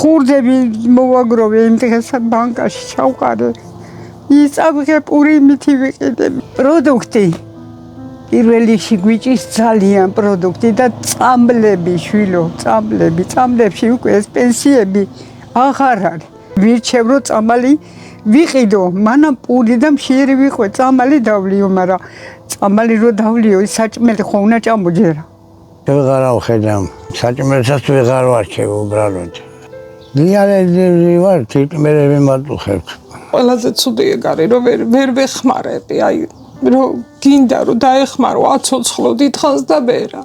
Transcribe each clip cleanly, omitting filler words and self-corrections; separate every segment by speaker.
Speaker 1: ხურდები მოვაგროვე იმ დღეს ბანკაში ჩავყარე. იწავიღე პური მითი ვიყიდე. პროდუქტი პირველი შეგვიჭის ძალიან პროდუქტი და წამლები შვილო, წამლებში უკვე ეს პენსიები აღარ არის. ვირჩევ რომ წამალი ვიყიდო, მანამ პური და მშიერი ვიყო, წამალი დავლიო, მაგრამ წამალი რო დავლიო, საჭმელი ხო უნდა ჩამოჯერა.
Speaker 2: ვეღარ ავხედავ, საჭმელსაც ვეღარ ვარჩევ უბრალოდ. დიალეზი ვარ, თითქმის ვიმატუხებ.
Speaker 3: ყველაზე ცუდი ეგ არის, რომ ვერ ვეხმარები, აი რომ გინდა რომ დაეხმარო, აცოცხლო დიდხანს და ბერა.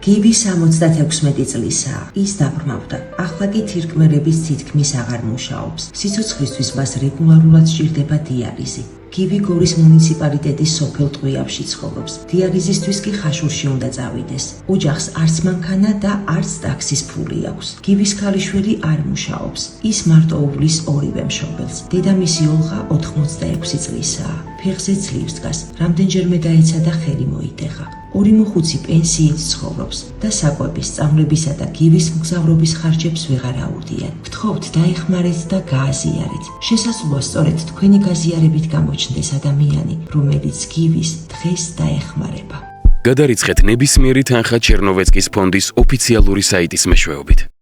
Speaker 4: გივი 76 წლისაა. ის დაბრმავდა. ახლა კი თირკმელების თითქმის აღარ მუშაობს. სიცოცხლისთვის მას რეგულარულად სჭირდება დიალიზი. გივი გორის მუნიციპალიტეტის სოფელ ტყვიავში ცხოვრობს. დიალიზისთვის კი ხაშურში უნდა წავიდეს. ოჯახს არც მანქანა და არც ტაქსის ფული აქვს. გივის ქალიშვილი არ მუშაობს. ის მარტოუვლის ორივე მშობელს. დედამისი ოლღა 86 წლისაა. ფეხზე ძლივს დგას. რამდენჯერმე დაეცა და ხელი მოიტეხა. 2.5 პენსიით ცხოვრობს და საკვების, სწავლებისა და გივის მგზავრობის ხარჯებს ვეღარ აუდიან. გთხოვთ დაეხმარეთ და გააზიარეთ. შესაძლოა სწორედ თქვენი გაზიარებით გამოჩნდეს ადამიანი, რომელიც გივის დღეს დაეხმარება.
Speaker 5: გადარიცხეთ ნებისმიერი თანხა ჩერნოვეცკის ფონდის ოფიციალური საიტის მეშვეობით.